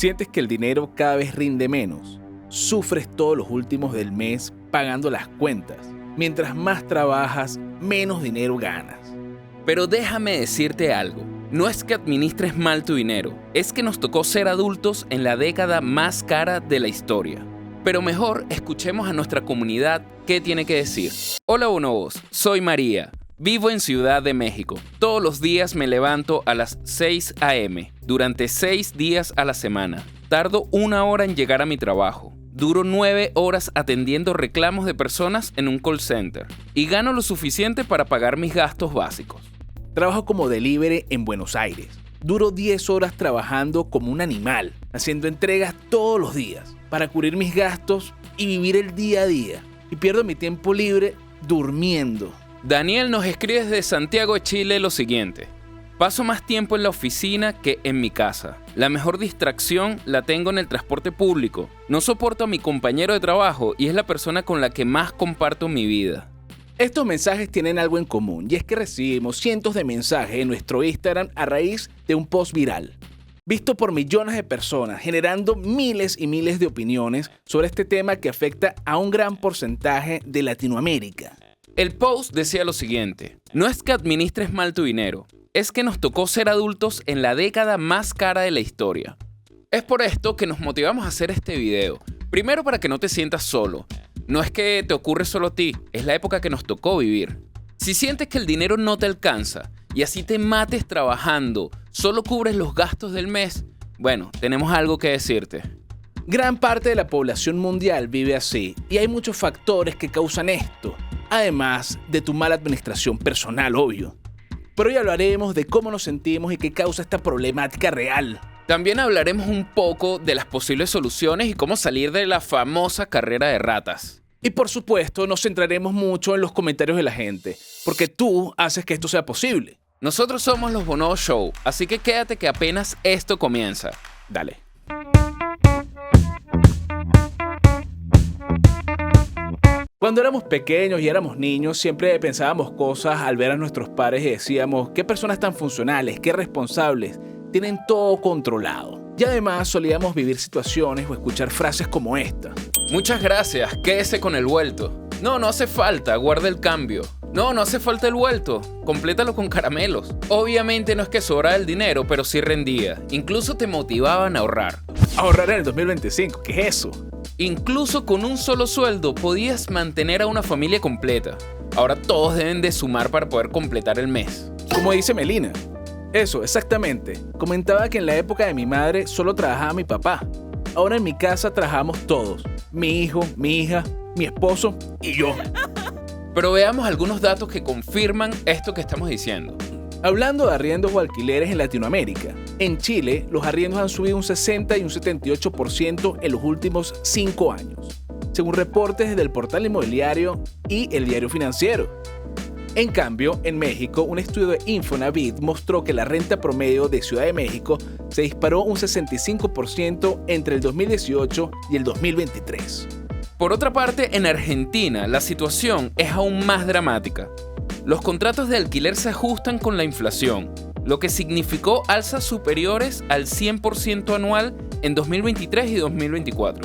Sientes que el dinero cada vez rinde menos. Sufres todos los últimos del mes pagando las cuentas. Mientras más trabajas, menos dinero ganas. Pero déjame decirte algo. No es que administres mal tu dinero, es que nos tocó ser adultos en la década más cara de la historia. Pero mejor escuchemos a nuestra comunidad qué tiene que decir. Hola bonobos, soy María. Vivo en Ciudad de México. Todos los días me levanto a las 6 a.m. durante 6 días a la semana. Tardo 1 hora en llegar a mi trabajo. Duro 9 horas atendiendo reclamos de personas en un call center. Y gano lo suficiente para pagar mis gastos básicos. Trabajo como delivery en Buenos Aires. Duro 10 horas trabajando como un animal, haciendo entregas todos los días para cubrir mis gastos y vivir el día a día. Y pierdo mi tiempo libre durmiendo. Daniel nos escribe desde Santiago de Chile lo siguiente. Paso más tiempo en la oficina que en mi casa. La mejor distracción la tengo en el transporte público. No soporto a mi compañero de trabajo y es la persona con la que más comparto mi vida. Estos mensajes tienen algo en común y es que recibimos cientos de mensajes en nuestro Instagram a raíz de un post viral, visto por millones de personas, generando miles y miles de opiniones sobre este tema que afecta a un gran porcentaje de Latinoamérica. El post decía lo siguiente: no es que administres mal tu dinero, es que nos tocó ser adultos en la década más cara de la historia. Es por esto que nos motivamos a hacer este video. Primero, para que no te sientas solo. No es que te ocurre solo a ti, es la época que nos tocó vivir. Si sientes que el dinero no te alcanza y así te mates trabajando, solo cubres los gastos del mes, bueno, tenemos algo que decirte. Gran parte de la población mundial vive así y hay muchos factores que causan esto, además de tu mala administración personal, obvio. Pero hoy hablaremos de cómo nos sentimos y qué causa esta problemática real. También hablaremos un poco de las posibles soluciones y cómo salir de la famosa carrera de ratas. Y por supuesto, nos centraremos mucho en los comentarios de la gente, porque tú haces que esto sea posible. Nosotros somos los Bonobos Show, así que quédate que apenas esto comienza. Dale. Cuando éramos pequeños y éramos niños, siempre pensábamos cosas al ver a nuestros padres y decíamos, qué personas tan funcionales, qué responsables, tienen todo controlado. Y además solíamos vivir situaciones o escuchar frases como esta. Muchas gracias, quédese con el vuelto. No hace falta, guarda el cambio. No hace falta el vuelto, complétalo con caramelos. Obviamente no es que sobrara el dinero, pero sí rendía. Incluso te motivaban a ahorrar. Ahorrar en el 2025, ¿qué es eso? Incluso con un solo sueldo podías mantener a una familia completa. Ahora todos deben de sumar para poder completar el mes. Como dice Melina. Eso, exactamente. Comentaba que en la época de mi madre solo trabajaba mi papá. Ahora en mi casa trabajamos todos. Mi hijo, mi hija, mi esposo y yo. Pero veamos algunos datos que confirman esto que estamos diciendo. Hablando de arriendos o alquileres en Latinoamérica, en Chile los arriendos han subido un 60 y un 78% en los últimos 5 años, según reportes del portal inmobiliario y el diario financiero. En cambio, en México, un estudio de Infonavit mostró que la renta promedio de Ciudad de México se disparó un 65% entre el 2018 y el 2023. Por otra parte, en Argentina, la situación es aún más dramática. Los contratos de alquiler se ajustan con la inflación, lo que significó alzas superiores al 100% anual en 2023 y 2024.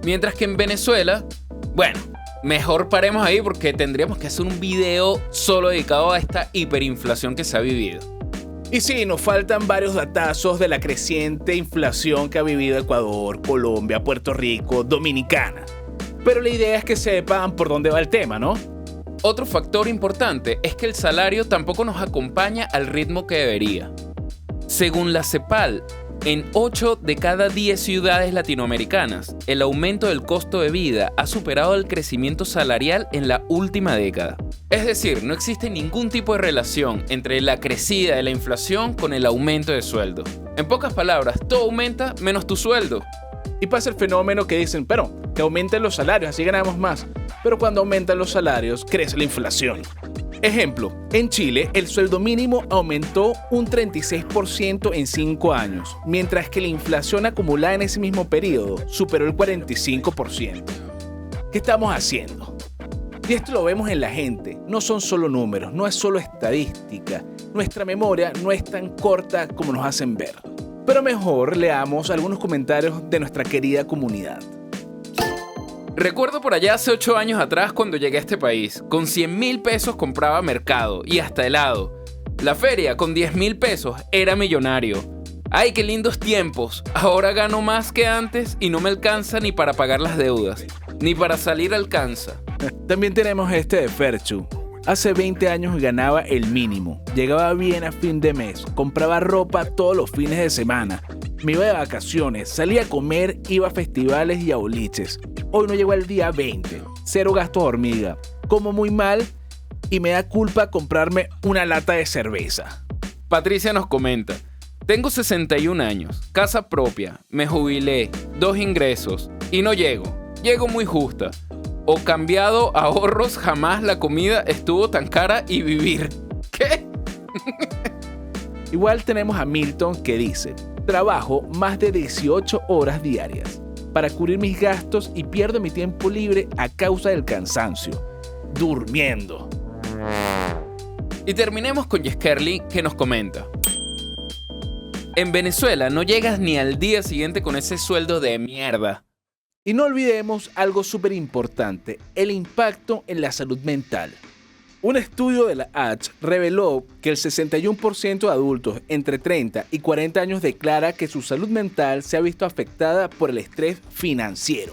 Mientras que en Venezuela, bueno, mejor paremos ahí porque tendríamos que hacer un video solo dedicado a esta hiperinflación que se ha vivido. Y sí, nos faltan varios datazos de la creciente inflación que ha vivido Ecuador, Colombia, Puerto Rico, Dominicana. Pero la idea es que sepan por dónde va el tema, ¿no? Otro factor importante es que el salario tampoco nos acompaña al ritmo que debería. Según la CEPAL, en 8 de cada 10 ciudades latinoamericanas, el aumento del costo de vida ha superado el crecimiento salarial en la última década. Es decir, no existe ningún tipo de relación entre la crecida de la inflación con el aumento de sueldo. En pocas palabras, todo aumenta menos tu sueldo. Y pasa el fenómeno que dicen, pero que aumenten los salarios, así ganamos más. Pero cuando aumentan los salarios, crece la inflación. Ejemplo, en Chile el sueldo mínimo aumentó un 36% en 5 años, mientras que la inflación acumulada en ese mismo periodo superó el 45%. ¿Qué estamos haciendo? Y esto lo vemos en la gente, no son solo números, no es solo estadística. Nuestra memoria no es tan corta como nos hacen ver. Pero mejor leamos algunos comentarios de nuestra querida comunidad. Recuerdo por allá hace 8 años atrás cuando llegué a este país. Con 100.000 pesos compraba mercado y hasta helado. La feria con 10.000 pesos era millonario. ¡Ay, qué lindos tiempos! Ahora gano más que antes y no me alcanza ni para pagar las deudas. Ni para salir alcanza. También tenemos este de Ferchu. Hace 20 años ganaba el mínimo. Llegaba bien a fin de mes. Compraba ropa todos los fines de semana. Me iba de vacaciones, salía a comer, iba a festivales y a boliches. Hoy no llegó al día 20. Cero gastos hormiga. Como muy mal y me da culpa comprarme una lata de cerveza. Patricia nos comenta: tengo 61 años, casa propia, me jubilé, 2 ingresos y no llego. Llego muy justa. O cambiado ahorros, jamás la comida estuvo tan cara y vivir. ¿Qué? Igual tenemos a Milton que dice: trabajo más de 18 horas diarias para cubrir mis gastos y pierdo mi tiempo libre a causa del cansancio. Durmiendo. Y terminemos con Yeskerly que nos comenta: en Venezuela no llegas ni al día siguiente con ese sueldo de mierda. Y no olvidemos algo súper importante, el impacto en la salud mental. Un estudio de la ACH reveló que el 61% de adultos entre 30 y 40 años declara que su salud mental se ha visto afectada por el estrés financiero.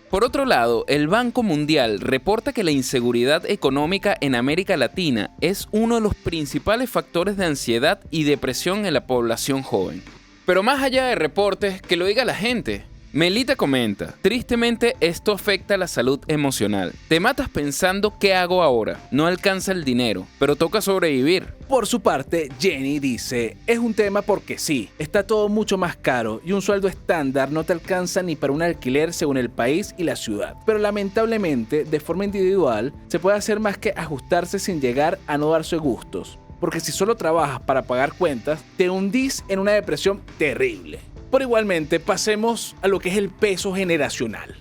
Por otro lado, el Banco Mundial reporta que la inseguridad económica en América Latina es uno de los principales factores de ansiedad y depresión en la población joven. Pero más allá de reportes, que lo diga la gente. Melita comenta: tristemente esto afecta la salud emocional. Te matas pensando ¿qué hago ahora? No alcanza el dinero, pero toca sobrevivir. Por su parte, Jenny dice: es un tema porque sí, está todo mucho más caro y un sueldo estándar no te alcanza ni para un alquiler según el país y la ciudad. Pero lamentablemente, de forma individual, se puede hacer más que ajustarse sin llegar a no darse gustos. Porque si solo trabajas para pagar cuentas, te hundís en una depresión terrible. Pero igualmente, pasemos a lo que es el peso generacional.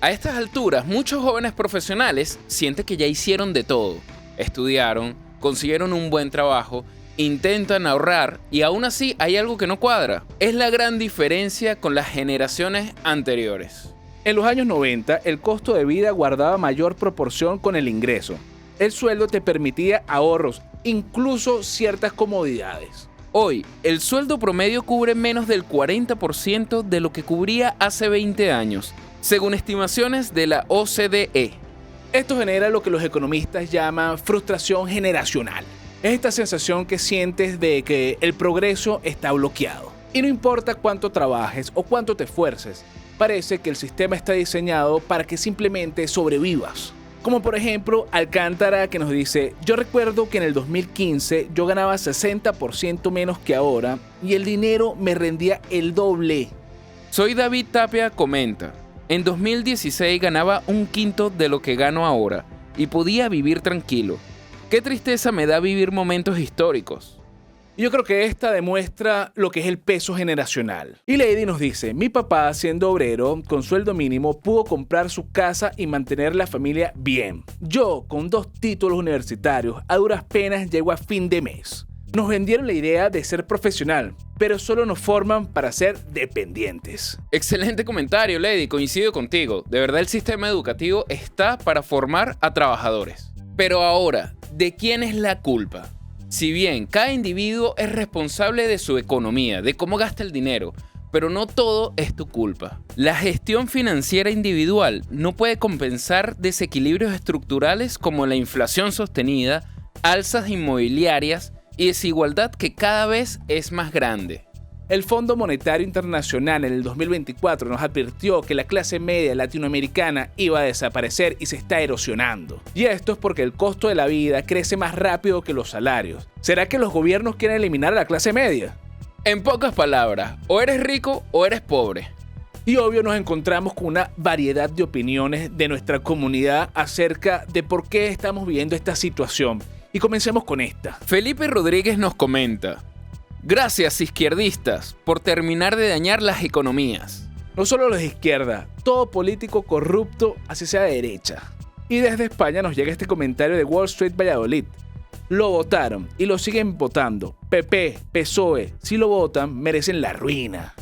A estas alturas, muchos jóvenes profesionales sienten que ya hicieron de todo. Estudiaron, consiguieron un buen trabajo, intentan ahorrar y aún así hay algo que no cuadra. Es la gran diferencia con las generaciones anteriores. En los años 90, el costo de vida guardaba mayor proporción con el ingreso. El sueldo te permitía ahorros, incluso ciertas comodidades. Hoy, el sueldo promedio cubre menos del 40% de lo que cubría hace 20 años, según estimaciones de la OCDE. Esto genera lo que los economistas llaman frustración generacional. Es esta sensación que sientes de que el progreso está bloqueado. Y no importa cuánto trabajes o cuánto te esfuerces, parece que el sistema está diseñado para que simplemente sobrevivas. Como por ejemplo Alcántara, que nos dice: yo recuerdo que en el 2015 yo ganaba 60% menos que ahora y el dinero me rendía el doble. Soy David Tapia comenta: en 2016 ganaba un quinto de lo que gano ahora y podía vivir tranquilo. Qué tristeza me da vivir momentos históricos. Yo creo que esta demuestra lo que es el peso generacional. Y Lady nos dice: mi papá, siendo obrero, con sueldo mínimo, pudo comprar su casa y mantener la familia bien. Yo, con 2 títulos universitarios, a duras penas llego a fin de mes. Nos vendieron la idea de ser profesional, pero solo nos forman para ser dependientes. Excelente comentario, Lady, coincido contigo. De verdad el sistema educativo está para formar a trabajadores. Pero ahora, ¿de quién es la culpa? Si bien cada individuo es responsable de su economía, de cómo gasta el dinero, pero no todo es tu culpa. La gestión financiera individual no puede compensar desequilibrios estructurales como la inflación sostenida, alzas inmobiliarias y desigualdad que cada vez es más grande. El Fondo Monetario Internacional en el 2024 nos advirtió que la clase media latinoamericana iba a desaparecer y se está erosionando. Y esto es porque el costo de la vida crece más rápido que los salarios. ¿Será que los gobiernos quieren eliminar a la clase media? En pocas palabras, o eres rico o eres pobre. Y obvio nos encontramos con una variedad de opiniones de nuestra comunidad acerca de por qué estamos viviendo esta situación. Y comencemos con esta. Felipe Rodríguez nos comenta: gracias, izquierdistas, por terminar de dañar las economías. No solo los de izquierda, todo político corrupto, así sea de derecha. Y desde España nos llega este comentario de Wall Street Valladolid. Lo votaron y lo siguen votando. PP, PSOE, si lo votan, merecen la ruina.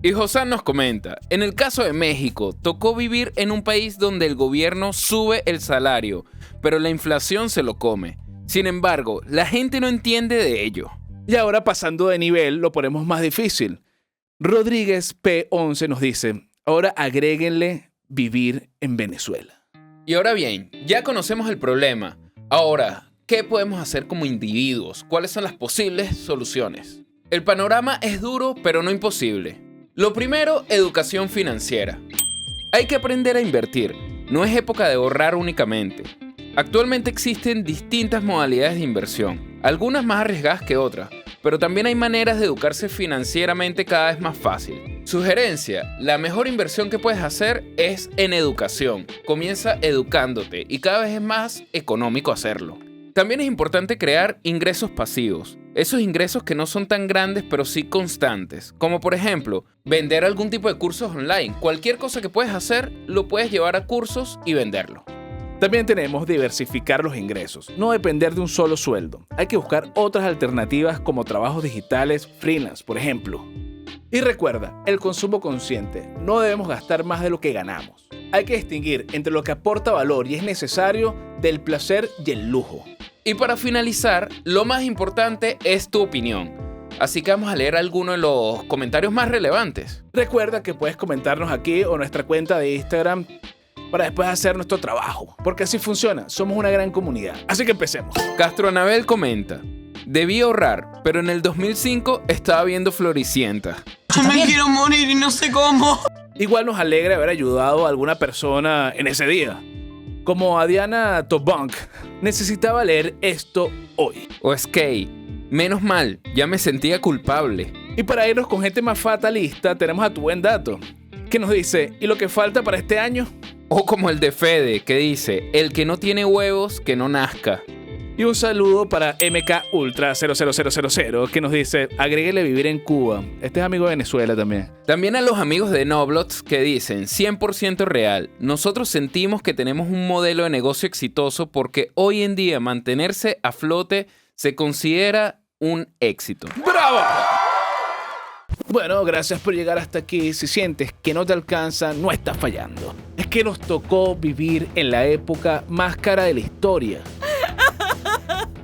Y Josán nos comenta, en el caso de México, tocó vivir en un país donde el gobierno sube el salario, pero la inflación se lo come. Sin embargo, la gente no entiende de ello. Y ahora pasando de nivel, lo ponemos más difícil. Rodríguez P11 nos dice, ahora agréguenle vivir en Venezuela. Y ahora bien, ya conocemos el problema. Ahora, ¿qué podemos hacer como individuos? ¿Cuáles son las posibles soluciones? El panorama es duro, pero no imposible. Lo primero, educación financiera. Hay que aprender a invertir. No es época de ahorrar únicamente. Actualmente existen distintas modalidades de inversión, algunas más arriesgadas que otras, pero también hay maneras de educarse financieramente cada vez más fácil. Sugerencia, la mejor inversión que puedes hacer es en educación. Comienza educándote y cada vez es más económico hacerlo. También es importante crear ingresos pasivos. Esos ingresos que no son tan grandes pero sí constantes. Como por ejemplo, vender algún tipo de cursos online. Cualquier cosa que puedes hacer, lo puedes llevar a cursos y venderlo. También tenemos diversificar los ingresos, no depender de un solo sueldo. Hay que buscar otras alternativas como trabajos digitales, freelance, por ejemplo. Y recuerda, el consumo consciente. No debemos gastar más de lo que ganamos. Hay que distinguir entre lo que aporta valor y es necesario del placer y el lujo. Y para finalizar, lo más importante es tu opinión. Así que vamos a leer algunos de los comentarios más relevantes. Recuerda que puedes comentarnos aquí o en nuestra cuenta de Instagram para después hacer nuestro trabajo. Porque así funciona, somos una gran comunidad. Así que empecemos. Castro Anabel comenta, debí ahorrar, pero en el 2005 estaba viendo Floricienta. Me quiero morir y no sé cómo. Igual nos alegra haber ayudado a alguna persona en ese día. Como a Diana Tobunk, necesitaba leer esto hoy. O Skay, menos mal, ya me sentía culpable. Y para irnos con gente más fatalista, tenemos a Tu Buen Dato, que nos dice, ¿y lo que falta para este año? O como el de Fede, que dice, el que no tiene huevos, que no nazca. Y un saludo para MK Ultra 00000, que nos dice, agréguele vivir en Cuba. Este es amigo de Venezuela también. También a los amigos de Noblots que dicen, 100% real, nosotros sentimos que tenemos un modelo de negocio exitoso porque hoy en día mantenerse a flote se considera un éxito. ¡Bravo! Bueno, gracias por llegar hasta aquí. Si sientes que no te alcanza, no estás fallando. Es que nos tocó vivir en la época más cara de la historia.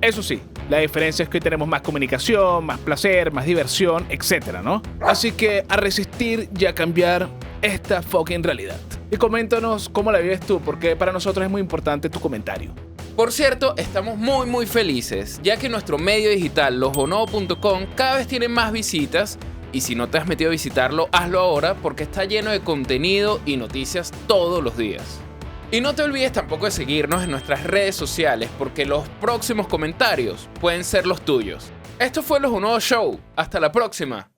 Eso sí, la diferencia es que hoy tenemos más comunicación, más placer, más diversión, etcétera, ¿no? Así que a resistir y a cambiar esta fucking realidad. Y coméntanos cómo la vives tú, porque para nosotros es muy importante tu comentario. Por cierto, estamos muy felices, ya que nuestro medio digital, losbonobo.com, cada vez tiene más visitas. Y si no te has metido a visitarlo, hazlo ahora porque está lleno de contenido y noticias todos los días. Y no te olvides tampoco de seguirnos en nuestras redes sociales porque los próximos comentarios pueden ser los tuyos. Esto fue Los Bonobo Show. Hasta la próxima.